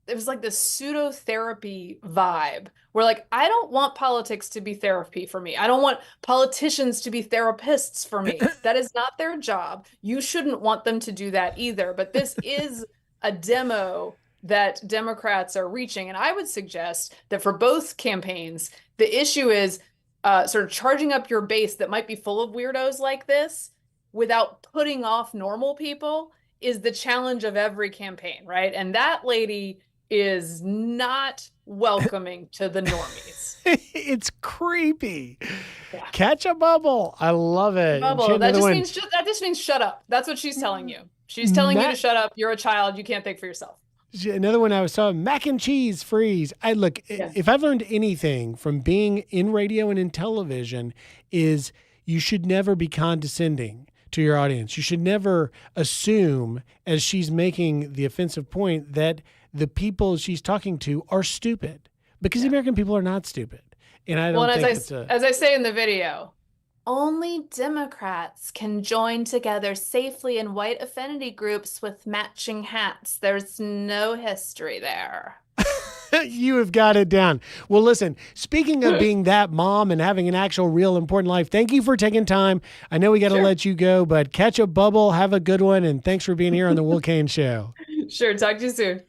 it was like this pseudo therapy vibe where like, I don't want politics to be therapy for me. I don't want politicians to be therapists for me. That is not their job. You shouldn't want them to do that either. But this is a demo that Democrats are reaching. And I would suggest that for both campaigns, the issue is sort of charging up your base that might be full of weirdos like this without putting off normal people is the challenge of every campaign, right? And that lady is not welcoming to the normies. It's creepy. Yeah. Catch a bubble. I love it. Bubble. That just means shut up. That's what she's telling you. She's telling you to shut up. You're a child. You can't think for yourself. Another one I saw, mac and cheese freeze. If I've learned anything from being in radio and in television is you should never be condescending to your audience. You should never assume, as she's making the offensive point, that the people she's talking to are stupid, because the American people are not stupid. And I don't as I say in the video, only Democrats can join together safely in white affinity groups with matching hats. There's no history there. You have got it down. Well, listen, speaking of being that mom and having an actual real important life, thank you for taking time. I know we got to let you go, but catch a bubble, have a good one, and thanks for being here on the Will Cain Show. Sure. Talk to you soon.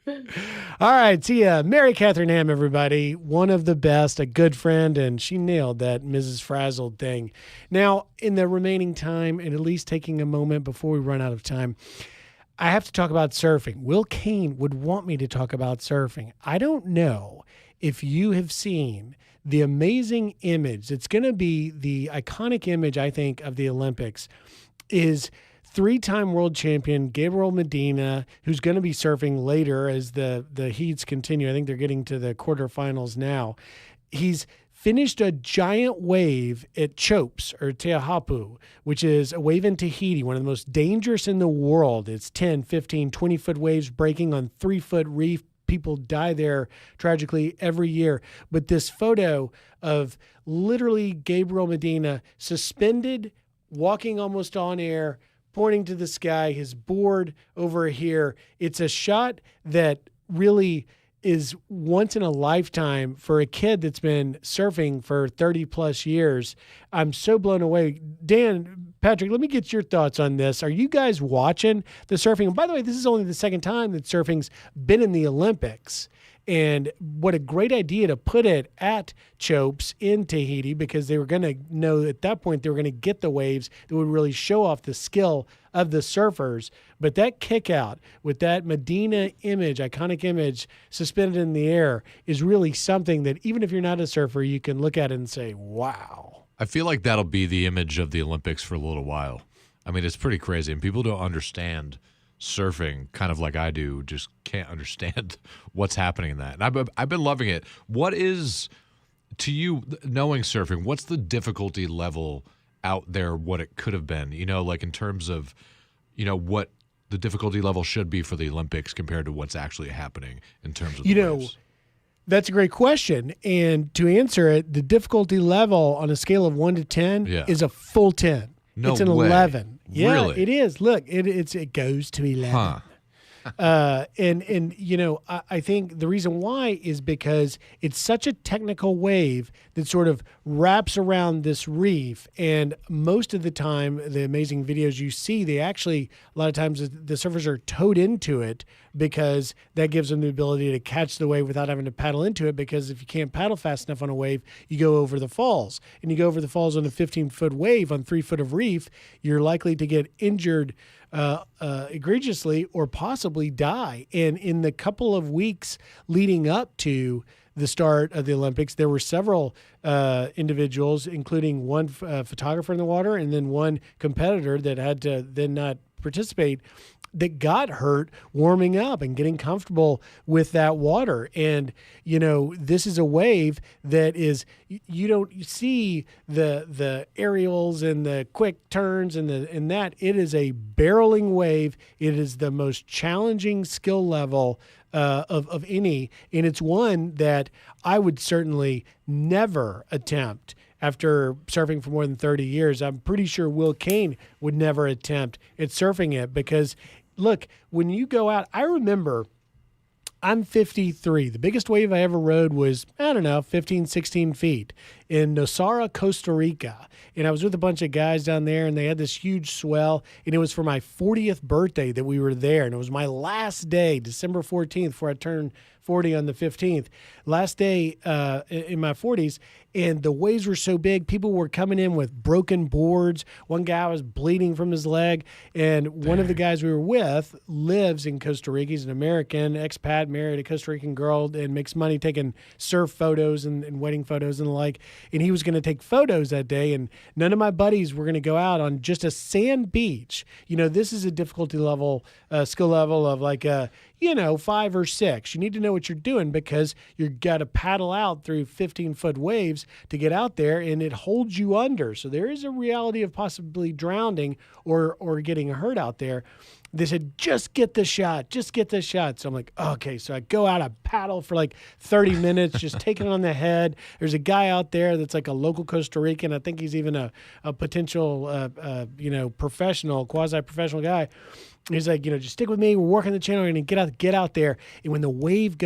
All right. See ya. Mary Katherine Ham, everybody. One of the best, a good friend, and she nailed that Mrs. Frazzled thing. Now, in the remaining time, and at least taking a moment before we run out of time, I have to talk about surfing. Will Cain would want me to talk about surfing. I don't know if you have seen the amazing image. It's going to be the iconic image, I think, of the Olympics is three-time world champion Gabriel Medina, who's going to be surfing later as the heats continue. I think they're getting to the quarterfinals now. he's finished a giant wave at Chopes or Teahapu, which is a wave in Tahiti, one of the most dangerous in the world. It's 10, 15, 20-foot waves breaking on 3-foot reef. People die there tragically every year. But this photo of literally Gabriel Medina suspended, walking almost on air, pointing to the sky, his board over here. It's a shot that really is once in a lifetime for a kid that's been surfing for 30 plus years. I'm so blown away. Dan, Patrick, let me get your thoughts on this. Are you guys watching the surfing? And by the way, this is only the second time that surfing's been in the Olympics. And what a great idea to put it at Chopes in Tahiti, because they were going to know at that point they were going to get the waves that would really show off the skill of the surfers. But that kick out with that Medina image, iconic image suspended in the air, is really something that even if you're not a surfer, you can look at it and say, wow. I feel like that'll be the image of the Olympics for a little while. I mean, it's pretty crazy, and people don't understand surfing kind of like I do, just can't understand what's happening in that. And I've been loving it. What is, to you, knowing surfing, what's the difficulty level out there, what it could have been, like in terms of, what the difficulty level should be for the Olympics compared to what's actually happening in terms of the waves? That's a great question. And to answer it, the difficulty level on a scale of 1 to 10 is a full 10. No it's an way. 11. Yeah, Really? it is. Look, it goes to 11. Huh. I think the reason why is because it's such a technical wave that sort of wraps around this reef. And most of the time, the amazing videos you see, they actually, a lot of times the surfers are towed into it because that gives them the ability to catch the wave without having to paddle into it. Because if you can't paddle fast enough on a wave, you go over the falls. And you go over the falls on a 15-foot wave on 3 foot of reef, you're likely to get injured egregiously or possibly die. And in the couple of weeks leading up to the start of the Olympics, there were several individuals, including one photographer in the water and then one competitor that had to then not participate, that got hurt warming up and getting comfortable with that water. And, this is a wave that is, you don't see the aerials and the quick turns and that. It is a barreling wave. It is the most challenging skill level of any. And it's one that I would certainly never attempt. After surfing for more than 30 years, I'm pretty sure Will Cain would never attempt at surfing it because, look, when you go out, I remember I'm 53. The biggest wave I ever rode was, 15, 16 feet in Nosara, Costa Rica. And I was with a bunch of guys down there, and they had this huge swell. And it was for my 40th birthday that we were there. And it was my last day, December 14th, before I turned 40 on the 15th. Last day in my 40s. And the waves were so big, people were coming in with broken boards. One guy was bleeding from his leg. And one of the guys we were with lives in Costa Rica. He's an American expat, married a Costa Rican girl, and makes money taking surf photos and wedding photos and the like. And he was going to take photos that day. And none of my buddies were going to go out on just a sand beach. This is a difficulty level, skill level of like 5 or 6. You need to know what you're doing because you've got to paddle out through 15-foot waves to get out there, and it holds you under. So there is a reality of possibly drowning or getting hurt out there. They said, just get the shot. So I'm like, okay. So I go out, I paddle for like 30 minutes, just taking it on the head. There's a guy out there that's like a local Costa Rican. I think he's even a potential, professional, quasi-professional guy. He's like, just stick with me. We're working the channel. We're going to get out there. And when the wave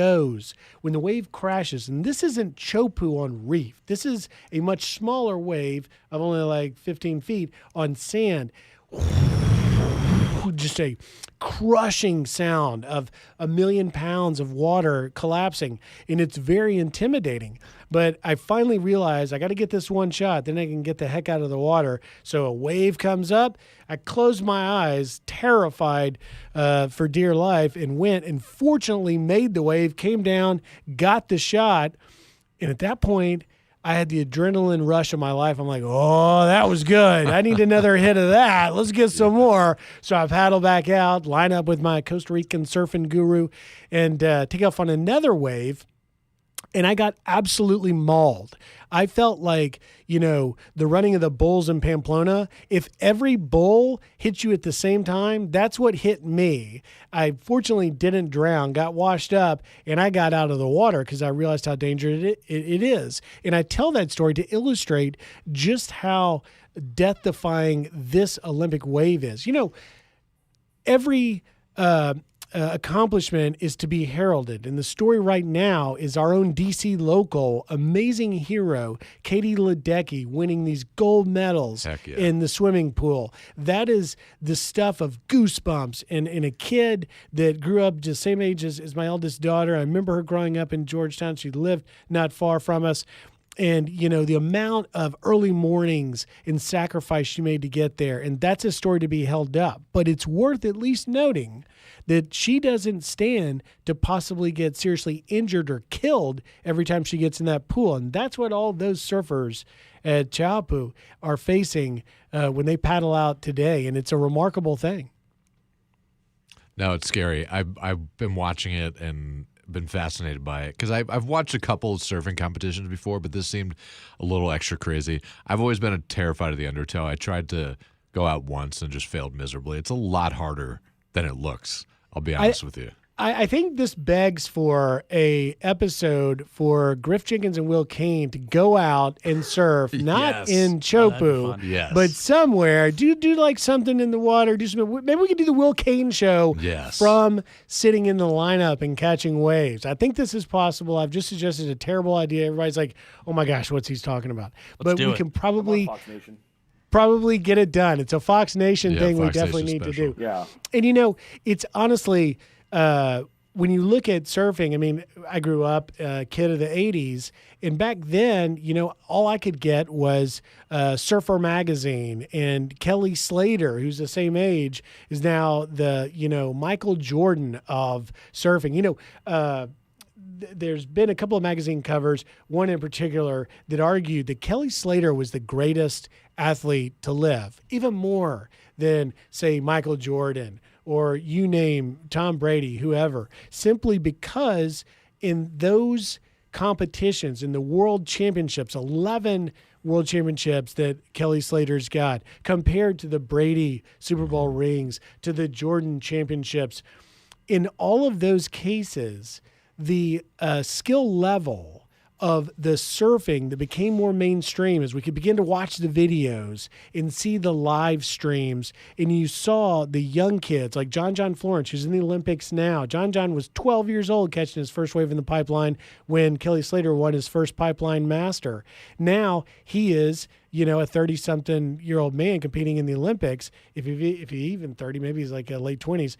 crashes, and this isn't Chopu on reef. This is a much smaller wave of only like 15 feet on sand. Just a crushing sound of 1 million pounds of water collapsing. And it's very intimidating. But I finally realized I got to get this one shot. Then I can get the heck out of the water. So a wave comes up. I closed my eyes, terrified for dear life, and went and fortunately made the wave, came down, got the shot. And at that point, I had the adrenaline rush of my life. I'm like, oh, that was good. I need another hit of that. Let's get some more. So I paddle back out, line up with my Costa Rican surfing guru, and take off on another wave. and I got absolutely mauled. I felt like, the running of the bulls in Pamplona, if every bull hit you at the same time, that's what hit me. I fortunately didn't drown, got washed up, and I got out of the water because I realized how dangerous it is. And I tell that story to illustrate just how death-defying this Olympic wave is. Every accomplishment is to be heralded. And the story right now is our own DC local amazing hero, Katie Ledecky, winning these gold medals in the swimming pool. That is the stuff of goosebumps. And a kid that grew up the same age as my eldest daughter. I remember her growing up in Georgetown. She lived not far from us. And, the amount of early mornings and sacrifice she made to get there. And that's a story to be held up. But it's worth at least noting that she doesn't stand to possibly get seriously injured or killed every time she gets in that pool. And that's what all those surfers at Chaupu are facing when they paddle out today. And it's a remarkable thing. No, it's scary. I've been watching it and been fascinated by it because I've watched a couple of surfing competitions before, but this seemed a little extra crazy. I've always been terrified of the undertow. I tried to go out once and just failed miserably. It's a lot harder than it looks. I'll be honest with you. I think this begs for a episode for Griff Jenkins and Will Cain to go out and surf, not in Chaupu, but somewhere. Do like something in the water. Do something. Maybe we could do the Will Cain Show from sitting in the lineup and catching waves. I think this is possible. I've just suggested a terrible idea. Everybody's like, "Oh my gosh, what's he talking about?" But we can probably get it done. It's a Fox Nation thing we definitely need to do. Yeah. And it's honestly. When you look at surfing, I mean, I grew up a kid of the 80s, and back then, all I could get was Surfer Magazine, and Kelly Slater, who's the same age, is now the, Michael Jordan of surfing. There's been a couple of magazine covers, one in particular, that argued that Kelly Slater was the greatest athlete to live, even more than, say, Michael Jordan or you name Tom Brady, whoever, simply because in those competitions, in the world championships, 11 world championships that Kelly Slater's got, compared to the Brady Super Bowl rings, to the Jordan championships, in all of those cases, the skill level of the surfing that became more mainstream as we could begin to watch the videos and see the live streams. And you saw the young kids like John Florence, who's in the Olympics now. John was 12 years old catching his first wave in the pipeline when Kelly Slater won his first pipeline master. Now he is, a 30-something-year-old man competing in the Olympics. If he even 30, maybe he's like late 20s.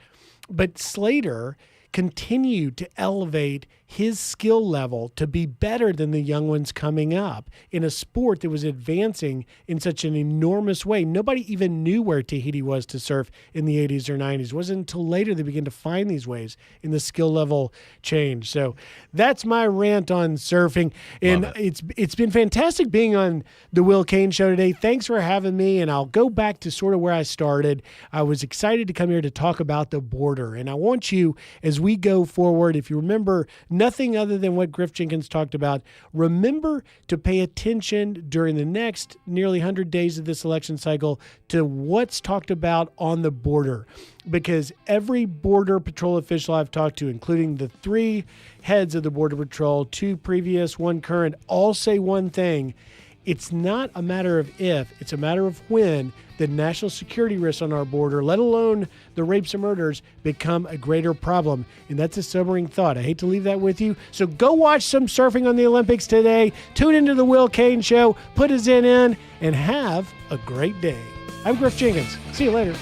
But Slater continued to elevate his skill level to be better than the young ones coming up in a sport that was advancing in such an enormous way. Nobody even knew where Tahiti was to surf in the 80s or 90s. It wasn't until later they began to find these waves and the skill level changed. So that's my rant on surfing. And it's been fantastic being on the Will Cain Show today. Thanks for having me. And I'll go back to sort of where I started. I was excited to come here to talk about the border. And I want you, as we go forward, if you remember nothing other than what Griff Jenkins talked about, remember to pay attention during the next nearly 100 days of this election cycle to what's talked about on the border. Because every Border Patrol official I've talked to, including the 3 heads of the Border Patrol, 2 previous, 1 current, all say one thing. It's not a matter of if, it's a matter of when the national security risks on our border, let alone the rapes and murders, become a greater problem. And that's a sobering thought. I hate to leave that with you. So go watch some surfing on the Olympics today. Tune into the Will Cain Show. Put a Zen in and have a great day. I'm Griff Jenkins. See you later.